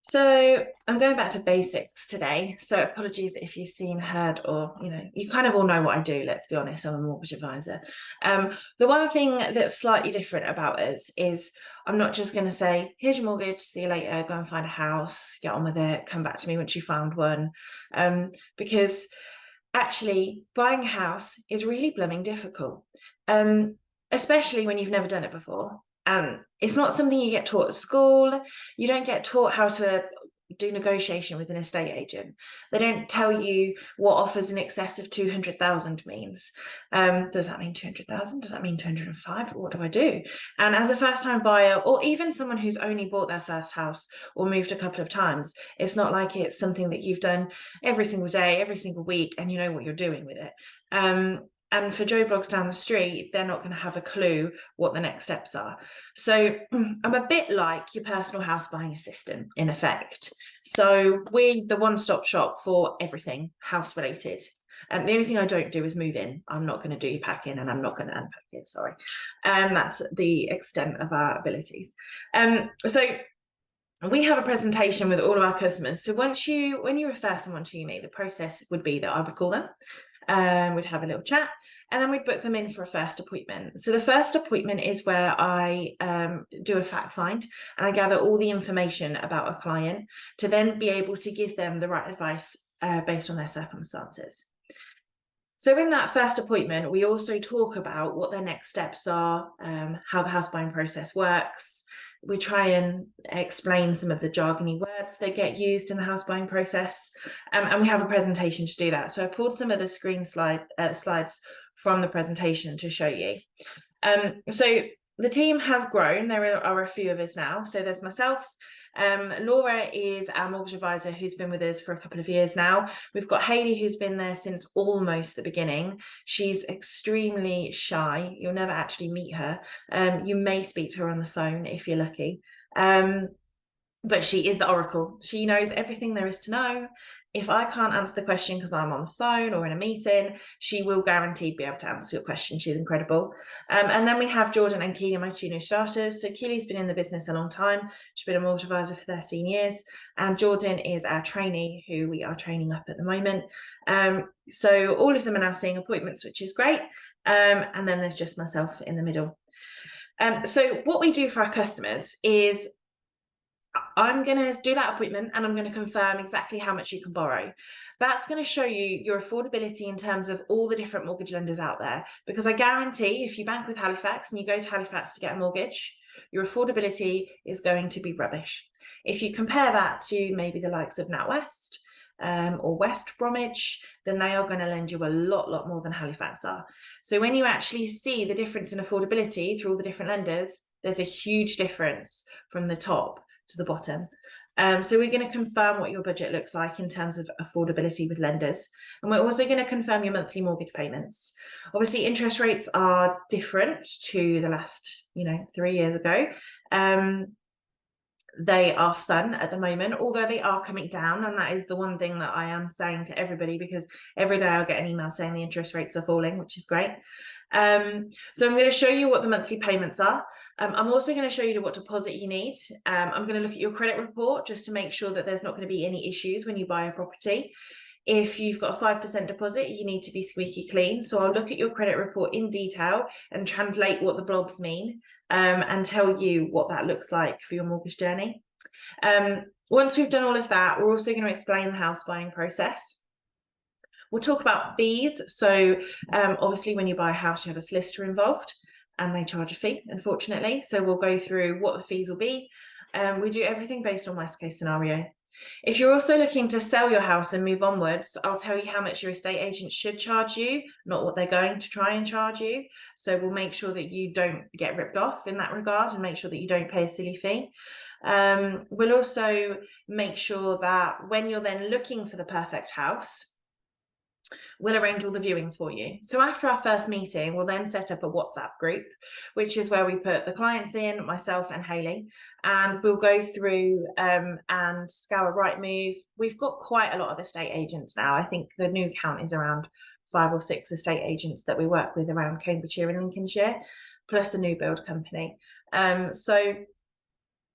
So I'm going back to basics today. So apologies if you've seen, heard, or you kind of all know what I do. Let's be honest, I'm a mortgage advisor. The one thing that's slightly different about us is I'm not just going to say, "Here's your mortgage. See you later. Go and find a house. Get on with it. Come back to me once you found one," because actually buying a house is really blooming difficult, especially when you've never done it before. And it's not something you get taught at school. You don't get taught how to do negotiation with an estate agent. They don't tell you what offers in excess of 200,000 means. Does that mean 200,000? Does that mean 205? What do I do? And as a first-time buyer, or even someone who's only bought their first house or moved a couple of times, it's not like it's something that you've done every single day, every single week, and you know what you're doing with it. And for Joe Blogs down the street, they're not going to have a clue what the next steps are. So I'm a bit like your personal house buying assistant, in effect. So we're the one-stop shop for everything house related. And the only thing I don't do is move in. I'm not going to do your packing, and I'm not going to unpack it, sorry. That's the extent of our abilities. So we have a presentation with all of our customers. So when you refer someone to me, the process would be that I would call them. We'd have a little chat, and then we'd book them in for a first appointment. So the first appointment is where I do a fact find, and I gather all the information about a client to then be able to give them the right advice based on their circumstances. So in that first appointment, we also talk about what their next steps are, how the house buying process works. We try and explain some of the jargony words that get used in the house buying process, and we have a presentation to do that. So I pulled some of the slides from the presentation to show you. So the team has grown. There are a few of us now. So there's myself. Laura is our mortgage advisor who's been with us for a couple of years now. We've got Hayley, who's been there since almost the beginning. She's extremely shy. You'll never actually meet her. You may speak to her on the phone if you're lucky. But she is the oracle. She knows everything there is to know. If I can't answer the question because I'm on the phone or in a meeting, she will guaranteed be able to answer your question. She's incredible. And then we have Jordan and Keely, my two new starters. So Keely's been in the business a long time. She's been a mortgage advisor for 13 years. And Jordan is our trainee who we are training up at the moment. So all of them are now seeing appointments, which is great. And then there's just myself in the middle. So what we do for our customers is I'm going to do that appointment, and I'm going to confirm exactly how much you can borrow. That's going to show you your affordability in terms of all the different mortgage lenders out there, because I guarantee if you bank with Halifax and you go to Halifax to get a mortgage, your affordability is going to be rubbish. If you compare that to maybe the likes of NatWest or West Bromwich, then they are going to lend you a lot more than Halifax are. So when you actually see the difference in affordability through all the different lenders, there's a huge difference from the top to the bottom. So we're going to confirm what your budget looks like in terms of affordability with lenders. And we're also going to confirm your monthly mortgage payments. Obviously, interest rates are different to the last, 3 years ago. They are fun at the moment, although they are coming down. And that is the one thing that I am saying to everybody, because every day I'll get an email saying the interest rates are falling, which is great. So I'm going to show you what the monthly payments are. I'm also going to show you what deposit you need. I'm going to look at your credit report just to make sure that there's not going to be any issues when you buy a property. If you've got a 5% deposit, you need to be squeaky clean. So I'll look at your credit report in detail and translate what the blobs mean, and tell you what that looks like for your mortgage journey. Once we've done all of that, we're also going to explain the house buying process. We'll talk about fees. So obviously when you buy a house, you have a solicitor involved, and they charge a fee, unfortunately. So we'll go through what the fees will be. We do everything based on worst case scenario. If you're also looking to sell your house and move onwards, I'll tell you how much your estate agent should charge you, not what they're going to try and charge you. So we'll make sure that you don't get ripped off in that regard, and make sure that you don't pay a silly fee. We'll also make sure that when you're then looking for the perfect house, we'll arrange all the viewings for you. So after our first meeting, we'll then set up a WhatsApp group, which is where we put the clients in, myself and Hayley, and we'll go through and scour Rightmove. We've got quite a lot of estate agents now. I think the new count is around 5 or 6 estate agents that we work with around Cambridgeshire and Lincolnshire, plus a new build company. So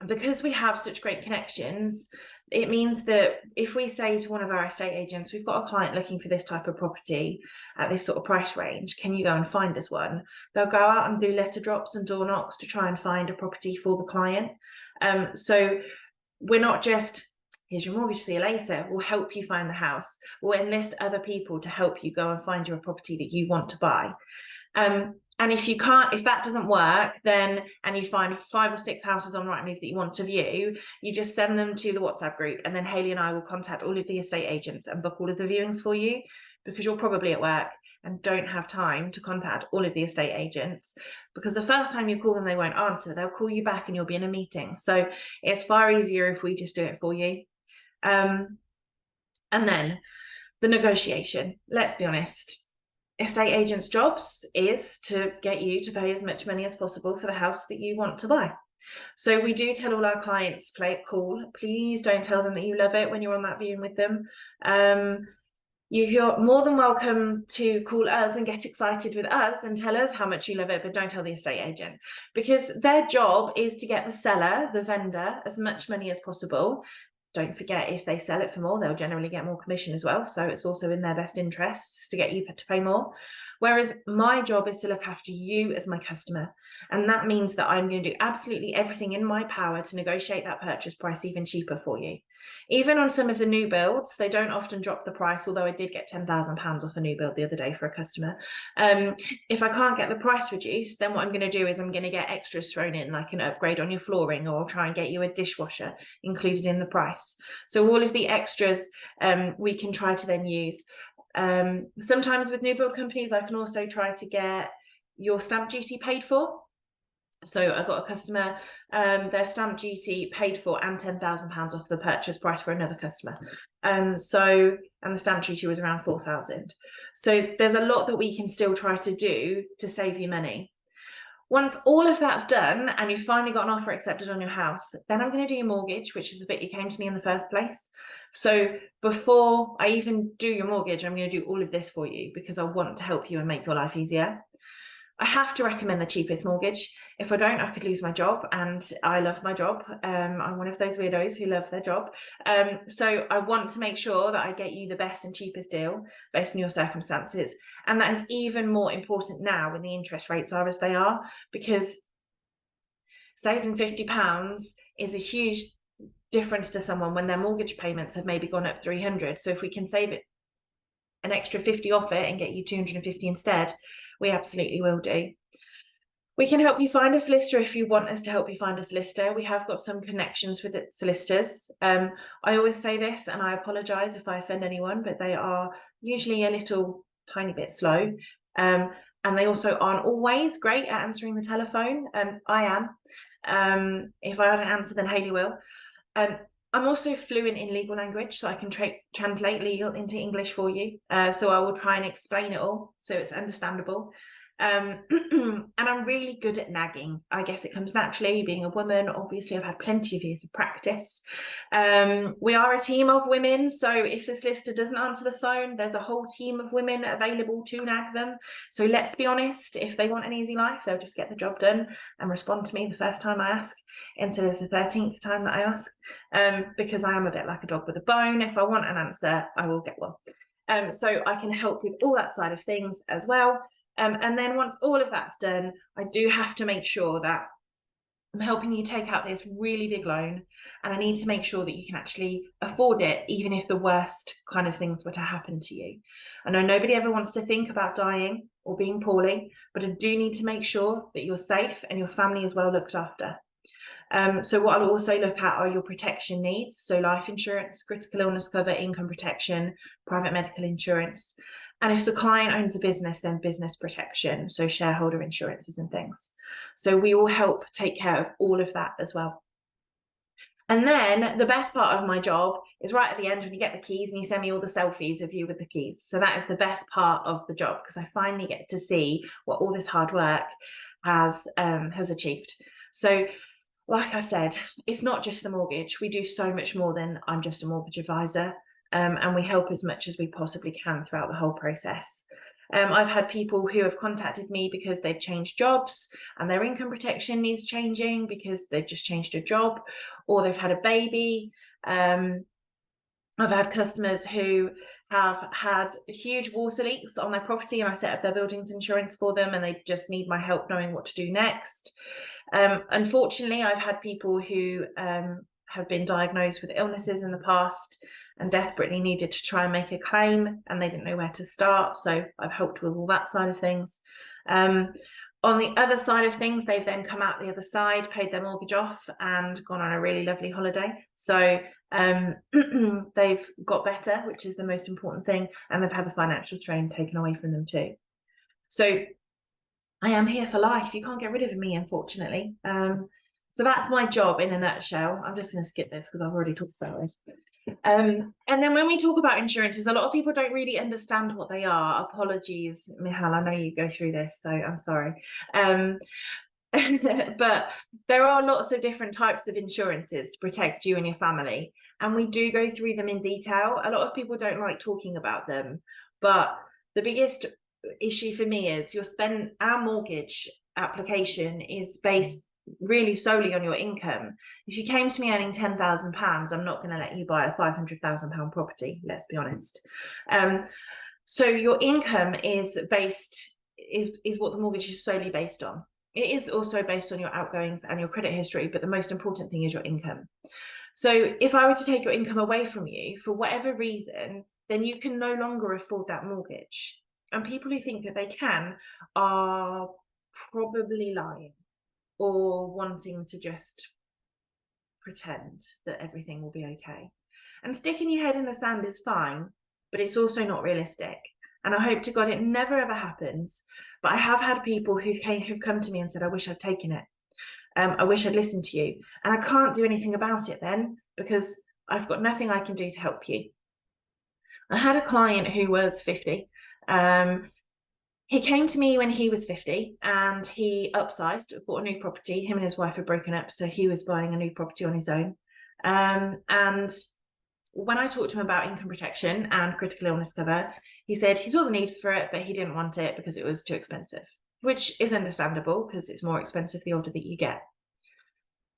because we have such great connections, it means that if we say to one of our estate agents, we've got a client looking for this type of property at this sort of price range, can you go and find us one? They'll go out and do letter drops and door knocks to try and find a property for the client. So we're not just, here's your mortgage, see you later. We'll help you find the house. We'll enlist other people to help you go and find you a property that you want to buy. And if that doesn't work, then, and you find 5 or 6 houses on Rightmove that you want to view, you just send them to the WhatsApp group, and then Hayley and I will contact all of the estate agents and book all of the viewings for you, because you're probably at work and don't have time to contact all of the estate agents, because the first time you call them, they won't answer. They'll call you back and you'll be in a meeting. So it's far easier if we just do it for you. And then the negotiation, let's be honest, estate agents' jobs is to get you to pay as much money as possible for the house that you want to buy. So we do tell all our clients, play it cool. Please don't tell them that you love it when you're on that viewing with them. You're more than welcome to call us and get excited with us and tell us how much you love it, but don't tell the estate agent, because their job is to get the seller, the vendor, as much money as possible. Don't forget, if they sell it for more, they'll generally get more commission as well. So it's also in their best interests to get you to pay more. Whereas my job is to look after you as my customer. And that means that I'm going to do absolutely everything in my power to negotiate that purchase price even cheaper for you. Even on some of the new builds, they don't often drop the price, although I did get £10,000 off a new build the other day for a customer. If I can't get the price reduced, then what I'm going to do is I'm going to get extras thrown in, like an upgrade on your flooring, or try and get you a dishwasher included in the price. So all of the extras we can try to then use. Sometimes with new build companies, I can also try to get your stamp duty paid for. So I got a customer, their stamp duty paid for and £10,000 off the purchase price for another customer. And the stamp duty was around 4,000. So there's a lot that we can still try to do to save you money. Once all of that's done and you've finally got an offer accepted on your house, then I'm going to do your mortgage, which is the bit you came to me in the first place. So before I even do your mortgage, I'm going to do all of this for you, because I want to help you and make your life easier. I have to recommend the cheapest mortgage. If I don't, I could lose my job, and I love my job. I'm one of those weirdos who love their job. So I want to make sure that I get you the best and cheapest deal based on your circumstances. And that is even more important now when the interest rates are as they are, because saving £50 is a huge difference to someone when their mortgage payments have maybe gone up 300. So if we can save it an extra 50 off it and get you 250 instead, we absolutely will do. We can help you find a solicitor if you want us to help you find a solicitor. We have got some connections with solicitors. I always say this, and I apologise if I offend anyone, but they are usually a little tiny bit slow. And they also aren't always great at answering the telephone. I am. If I don't answer, then Hayley will. I'm also fluent in legal language, so I can translate legal into English for you. So I will try and explain it all so it's understandable. And I'm really good at nagging. I guess it comes naturally, being a woman. Obviously, I've had plenty of years of practice. We are a team of women, so if the solicitor doesn't answer the phone, there's a whole team of women available to nag them. So let's be honest, if they want an easy life, they'll just get the job done and respond to me the first time I ask, instead of the 13th time that I ask, because I am a bit like a dog with a bone. If I want an answer, I will get one. So I can help with all that side of things as well. And then once all of that's done, I do have to make sure that I'm helping you take out this really big loan, and I need to make sure that you can actually afford it, even if the worst kind of things were to happen to you. I know nobody ever wants to think about dying or being poorly, but I do need to make sure that you're safe and your family is well looked after. So what I'll also look at are your protection needs. So life insurance, critical illness cover, income protection, private medical insurance. And if the client owns a business, then business protection, so shareholder insurances and things. So we all help take care of all of that as well. And then the best part of my job is right at the end when you get the keys and you send me all the selfies of you with the keys. So that is the best part of the job, because I finally get to see what all this hard work has achieved. So like I said, it's not just the mortgage. We do so much more than I'm just a mortgage advisor. And we help as much as we possibly can throughout the whole process. I've had people who have contacted me because they've changed jobs and their income protection needs changing because they've just changed a job, or they've had a baby I've had customers who have had huge water leaks on their property, and I set up their buildings insurance for them, and they just need my help knowing what to do next. Unfortunately, I've had people who have been diagnosed with illnesses in the past and desperately needed to try and make a claim, and they didn't know where to start. So I've helped with all that side of things. On the other side of things, they've then come out the other side, paid their mortgage off, and gone on a really lovely holiday. So they've got better, which is the most important thing, and they've had the financial strain taken away from them too. So I am here for life. You can't get rid of me, unfortunately. So that's my job in a nutshell. I'm just going to skip this because I've already talked about it. And then when we talk about insurances, a lot of people don't really understand what they are. Apologies, Michal, I know you go through this, so I'm sorry. But there are lots of different types of insurances to protect you and your family, and we do go through them in detail. A lot of people don't like talking about them, but the biggest issue for me is our mortgage application is based really solely on your income. If you came to me earning £10,000, I'm not going to let you buy a £500,000 property, let's be honest. So your income is what the mortgage is solely based on. It is also based on your outgoings and your credit history, but the most important thing is your income. So if I were to take your income away from you for whatever reason, then you can no longer afford that mortgage. And people who think that they can are probably lying or wanting to just pretend that everything will be okay. And sticking your head in the sand is fine, but it's also not realistic. And I hope to God it never ever happens. But I have had people who've come to me and said, I wish I'd taken it. I wish I'd listened to you. And I can't do anything about it then, because I've got nothing I can do to help you. I had a client who was 50. He came to me when he was 50 and he upsized, bought a new property. Him and his wife had broken up, so he was buying a new property on his own. And when I talked to him about income protection and critical illness cover, he said he saw the need for it, but he didn't want it because it was too expensive, which is understandable because it's more expensive the older that you get.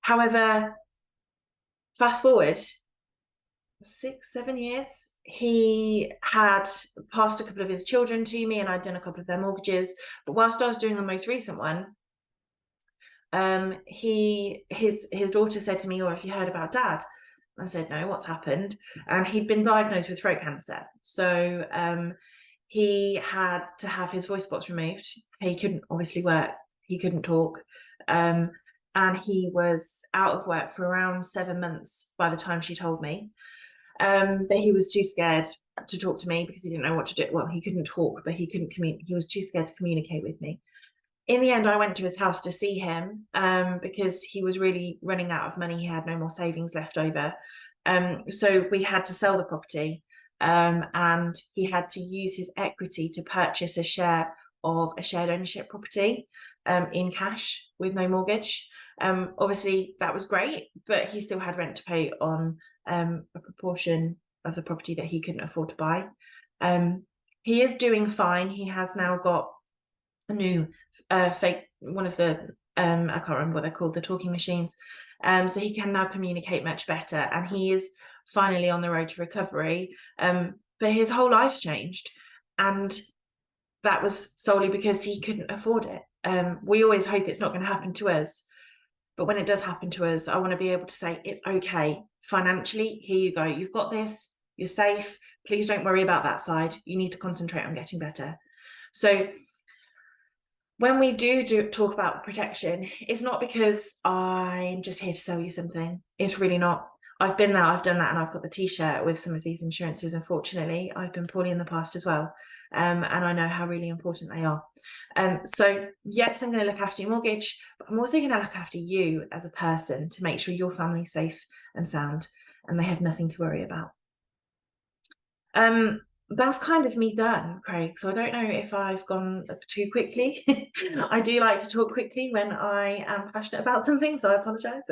However, fast forward 6-7 years, he had passed a couple of his children to me and I'd done a couple of their mortgages. But whilst I was doing the most recent one, his daughter said to me, "Oh, have you heard about Dad?" I said, "No, what's happened?" And he'd been diagnosed with throat cancer. So he had to have his voice box removed. He couldn't obviously work. He couldn't talk. And he was out of work for around 7 months by the time she told me. But he was too scared to talk to me because he didn't know what to do. Well, he couldn't talk, but he couldn't communicate. He was too scared to communicate with me. In the end, I went to his house to see him because he was really running out of money. He had no more savings left over. So we had to sell the property and he had to use his equity to purchase a share of a shared ownership property in cash with no mortgage. Obviously, that was great, but he still had rent to pay on a proportion of the property that he couldn't afford to buy. He is doing fine. He has now got a new fake, one of the I can't remember what they're called, the talking machines, so he can now communicate much better and he is finally on the road to recovery, but his whole life's changed and that was solely because he couldn't afford it. We always hope it's not going to happen to us, but when it does happen to us, I want to be able to say it's okay financially, here you go, you've got this, you're safe, please don't worry about that side, you need to concentrate on getting better. So when we do talk about protection, it's not because I'm just here to sell you something. It's really not. I've been there, I've done that, and I've got the t-shirt with some of these insurances. Unfortunately, I've been poorly in the past as well. And I know how really important they are. So yes, I'm going to look after your mortgage, but I'm also going to look after you as a person to make sure your family's safe and sound and they have nothing to worry about. That's kind of me done, Craig. So I don't know if I've gone too quickly. I do like to talk quickly when I am passionate about something, so I apologise.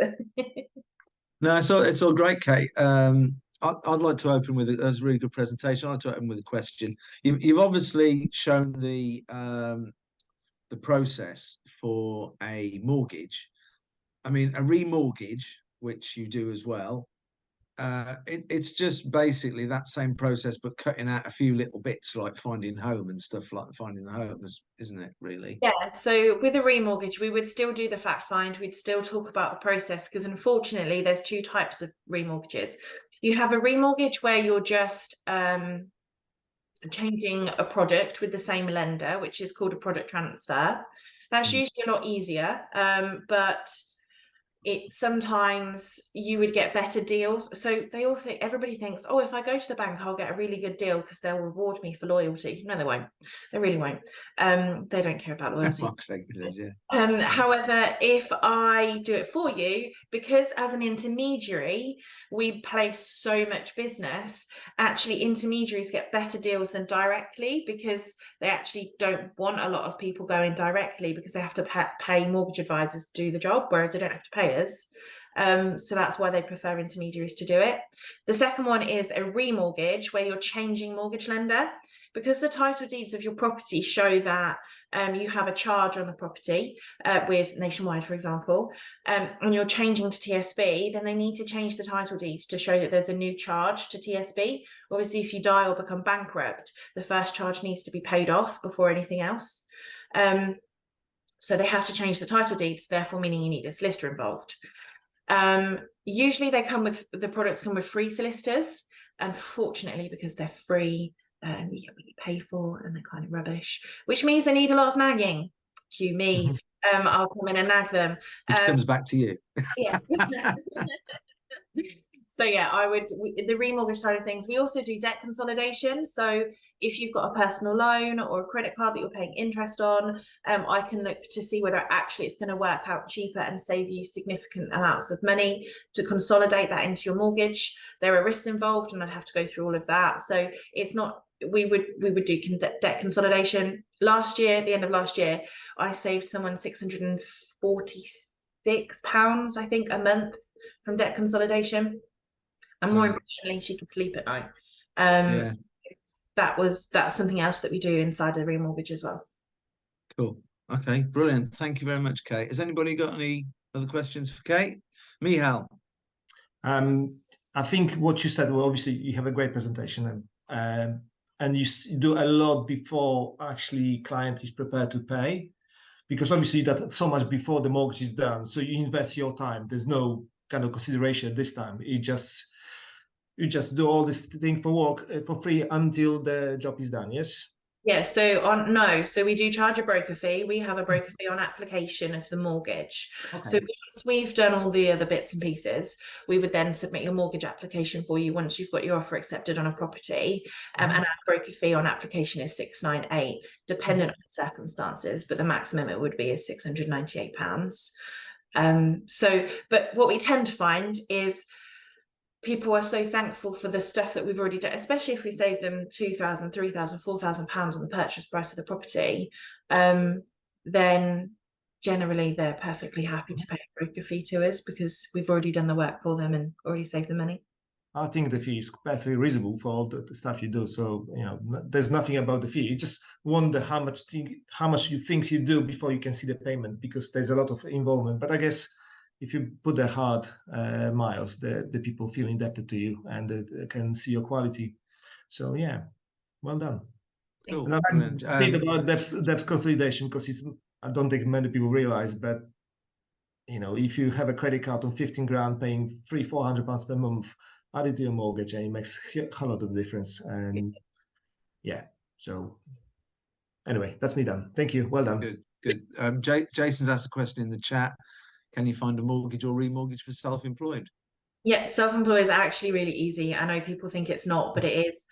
No, it's all great, Kate. I'd like to open with a really good presentation. I'd like to open with a question. You've obviously shown the process for a mortgage. I mean, a remortgage, which you do as well. it's just basically that same process, but cutting out a few little bits like finding home and stuff like finding the home, isn't it, really? Yeah, so with a remortgage, we would still do the fact find. We'd still talk about the process because unfortunately, there's two types of remortgages. You have a remortgage where you're just changing a product with the same lender, which is called a product transfer. That's usually a lot easier, but it sometimes you would get better deals. So they all think, everybody thinks, oh, if I go to the bank, I'll get a really good deal because they'll reward me for loyalty. No, they won't. They really won't. They don't care about loyalty. However, if I do it for you, because as an intermediary, we place so much business, actually intermediaries get better deals than directly because they actually don't want a lot of people going directly because they have to pay mortgage advisors to do the job, whereas they don't have to pay us. So that's why they prefer intermediaries to do it. The second one is a remortgage where you're changing mortgage lender. Because the title deeds of your property show that you have a charge on the property with Nationwide, for example, and you're changing to TSB, then they need to change the title deeds to show that there's a new charge to TSB. Obviously, if you die or become bankrupt, the first charge needs to be paid off before anything else. So they have to change the title deeds, therefore meaning you need a solicitor involved. Usually the products come with free solicitors. Unfortunately, because they're free, you get what you pay for and they're kind of rubbish, which means they need a lot of nagging. Cue me. I'll come in and nag them. Which comes back to you. Yeah. So yeah, the remortgage side of things, we also do debt consolidation. So if you've got a personal loan or a credit card that you're paying interest on, I can look to see whether actually it's going to work out cheaper and save you significant amounts of money to consolidate that into your mortgage. There are risks involved and I'd have to go through all of that. So it's not, we would do debt consolidation. Last year, at the end of last year, I saved someone £646, I think, a month from debt consolidation. And more importantly, she could sleep at night. So that's something else that we do inside the remortgage as well. Cool. Okay, brilliant. Thank you very much, Kate. Has anybody got any other questions for Kate? Mihal. I think what you said, well, obviously you have a great presentation and you do a lot before actually client is prepared to pay, because obviously that so much before the mortgage is done. So you invest your time. There's no kind of consideration this time. You just do all this thing for work for free until the job is done. Yes. Yeah, so we do charge a broker fee. We have a broker fee on application of the mortgage. Okay. So once we've done all the other bits and pieces, we would then submit your mortgage application for you once you've got your offer accepted on a property. And our broker fee on application is £698, dependent on circumstances, but the maximum it would be is £698. But what we tend to find is people are so thankful for the stuff that we've already done, especially if we save them £2,000, £3,000, £4,000 on the purchase price of the property, then generally they're perfectly happy to pay a broker fee to us because we've already done the work for them and already saved the money. I think the fee is perfectly reasonable for all the stuff you do. So, there's nothing about the fee. You just wonder how much you think you do before you can see the payment, because there's a lot of involvement. But I guess if you put the hard miles, the people feel indebted to you and they can see your quality. So yeah, well done. Cool. And I think about debt consolidation, because I don't think many people realize, but if you have a credit card on 15 grand paying £300-400 per month added to your mortgage, and it makes a lot of difference. And yeah, so anyway, that's me done. Thank you. Well done. Good. Jason's asked a question in the chat. Can you find a mortgage or remortgage for self-employed? Yeah, self-employed is actually really easy. I know people think it's not, but it is.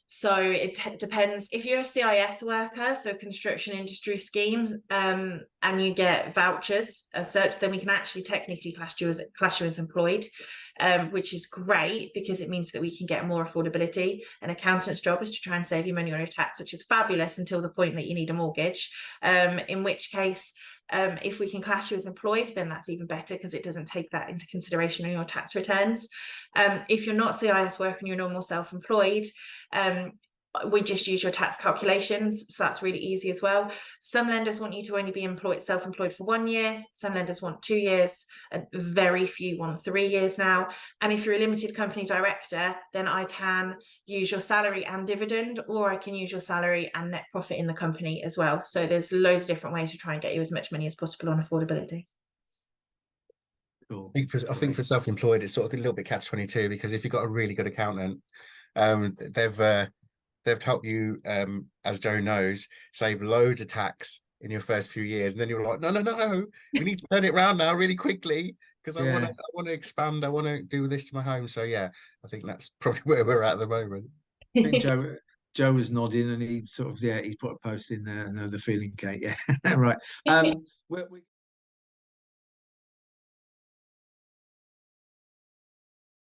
So it depends. If you're a CIS worker, so construction industry scheme, and you get vouchers as such, then we can actually technically class you as employed, which is great because it means that we can get more affordability. An accountant's job is to try and save you money on your tax, which is fabulous until the point that you need a mortgage, in which case, if we can class you as employed, then that's even better because it doesn't take that into consideration on your tax returns. If you're not CIS work and you're normal self-employed, we just use your tax calculations, so that's really easy as well. Some lenders want you to only be self-employed for 1 year. Some lenders want 2 years, and very few want 3 years now. And if you're a limited company director, then I can use your salary and dividend, or I can use your salary and net profit in the company as well. So there's loads of different ways to try and get you as much money as possible on affordability. Cool. I think for self-employed, it's sort of a little bit catch-22, because if you've got a really good accountant, they've helped you, as Joe knows, save loads of tax in your first few years, and then you're like, no, we need to turn it around now really quickly, because I want to expand, I want to do this to my home. So yeah, I think that's probably where we're at the moment. I think Joe was nodding, and he sort of he's put a post in there. I know the feeling, Kate. Yeah, right.